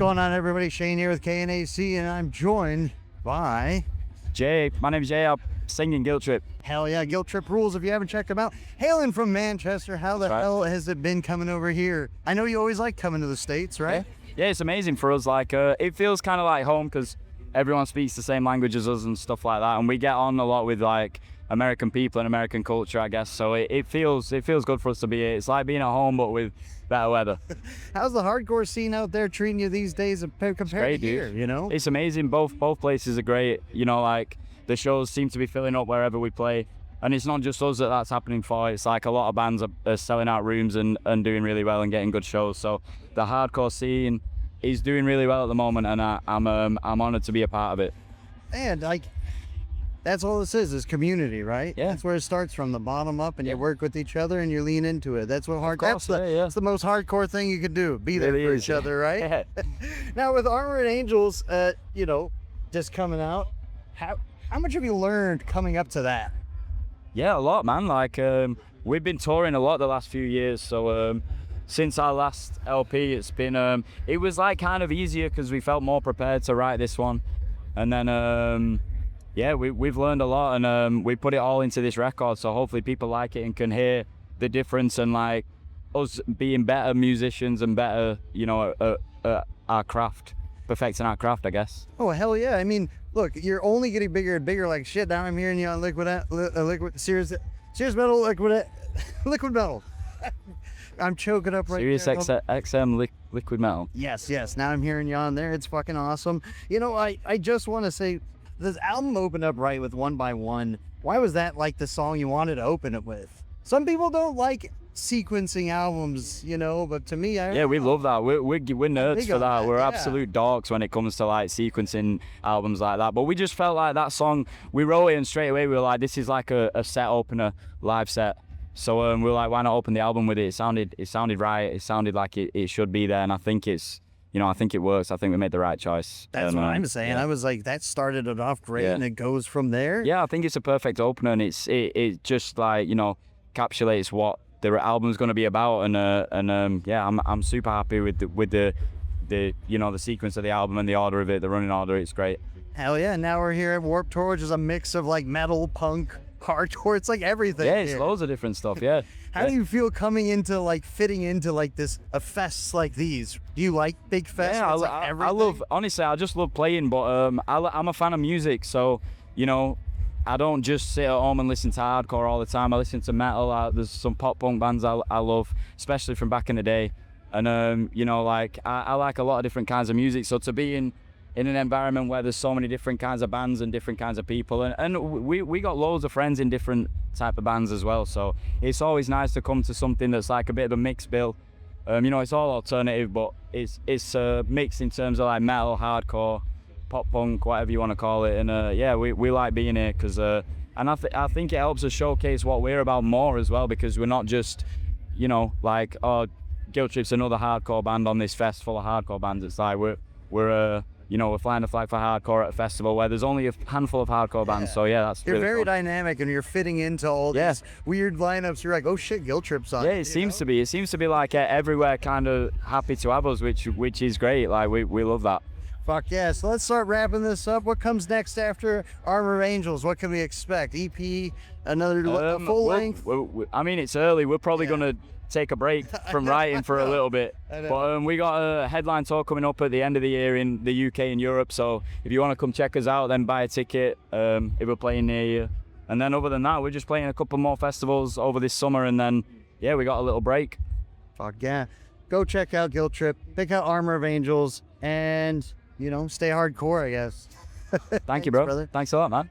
going on, everybody? Shane here with KNAC, and I'm joined by Jay. My name's Jay. I'm singing Guilt Trip. Hell yeah, Guilt Trip rules if you haven't checked them out. Hailing from Manchester, how the hell has it been coming over here? I know you always like coming to the States, right? Yeah, it's amazing for us. Like, it feels kind of like home because everyone speaks the same language as us and stuff like that, and we get on a lot with like American people and American culture, I guess. So it feels good for us to be here. It's like being at home but with better weather. How's the hardcore scene out there treating you these days compared to here? You know, it's amazing. Both places are great. You know, like the shows seem to be filling up wherever we play, and it's not just us that's happening for. It's like a lot of bands are selling out rooms and doing really well and getting good shows. So the hardcore scene is doing really well at the moment, and I'm honored to be a part of it. And like, that's all this is community, right? Yeah. That's where it starts, from the bottom up, and you work with each other and you lean into it. That's what That's the most hardcore thing you could do. Be there really for is. each other, right? Yeah. Now with Armor and Angels, you know, just coming out, how much have you learned coming up to that? Yeah, a lot, man. Like, we've been touring a lot the last few years, so since our last LP, it's been it was like kind of easier because we felt more prepared to write this one, and then yeah, we've learned a lot, and we put it all into this record, so hopefully people like it and can hear the difference, and like us being better musicians and better, you know, our craft, perfecting our craft, I guess. Oh hell yeah! I mean, look, you're only getting bigger and bigger. Like shit. Now I'm hearing you on Serious Metal, Liquid Metal. I'm choking up right Serious there. XM Liquid Metal. Yes. Now I'm hearing you on there. It's fucking awesome. You know, I just want to say, this album opened up right with One by One. Why was that like the song you wanted to open it with? Some people don't like sequencing albums, you know, but to me, we love that. We're nerds for that. We're yeah. absolute dogs when it comes to like sequencing albums like that. But we just felt like that song, we wrote it and straight away we were like, this is like a set opener, live set. So we were like, why not open the album with it? It sounded right. It sounded like it should be there, and I think it's, you know, I think it works. I think we made the right choice. That's what I'm saying. Yeah. I was like, that started it off great, and it goes from there. Yeah, I think it's a perfect opener, and it just like, you know, encapsulates what the album's going to be about, and yeah, I'm super happy with the you know, the sequence of the album and the order of it, the running order. It's great. Hell yeah! Now we're here at Warped Tour, which is a mix of like metal, punk, hardcore. It's like everything. Yeah, it's loads of different stuff. Yeah. How do you feel coming into like fitting into like a fests like these? Do you like big fests? Yeah, I love, honestly, I just love playing, but I'm a fan of music, so, you know, I don't just sit at home and listen to hardcore all the time. I listen to metal. There's some pop punk bands I love, especially from back in the day, and you know, like I like a lot of different kinds of music. So to be in an environment where there's so many different kinds of bands and different kinds of people, and we got loads of friends in different type of bands as well, so it's always nice to come to something that's like a bit of a mixed bill. You know, it's all alternative, but it's mixed in terms of like metal, hardcore, pop punk, whatever you want to call it, and yeah, we like being here because and I think it helps us showcase what we're about more as well, because we're not just, you know, like, oh, Guilt Trip's another hardcore band on this fest full of hardcore bands. It's like we're you know, we're flying the flag for hardcore at a festival where there's only a handful of hardcore bands. So yeah, that's you're really very cool. dynamic, and you're fitting into all these weird lineups. You're like, oh shit, Guilt Trip's on. Yeah, it seems to be. It seems to be like everywhere kind of happy to have us, which is great. Like we love that. Fuck yeah. So let's start wrapping this up. What comes next after Armor of Angels? What can we expect? EP, another full length? I mean, it's early. We're probably gonna take a break from writing for a little bit, but we got a headline tour coming up at the end of the year in the UK and Europe, so if you want to come check us out, then buy a ticket if we're playing near you. And then other than that, we're just playing a couple more festivals over this summer, and then yeah, we got a little break. Fuck yeah. Go check out Guilt Trip, pick out Armor of Angels, and you know, stay hardcore, I guess. Thank you, bro. Brother. Thanks a lot, man.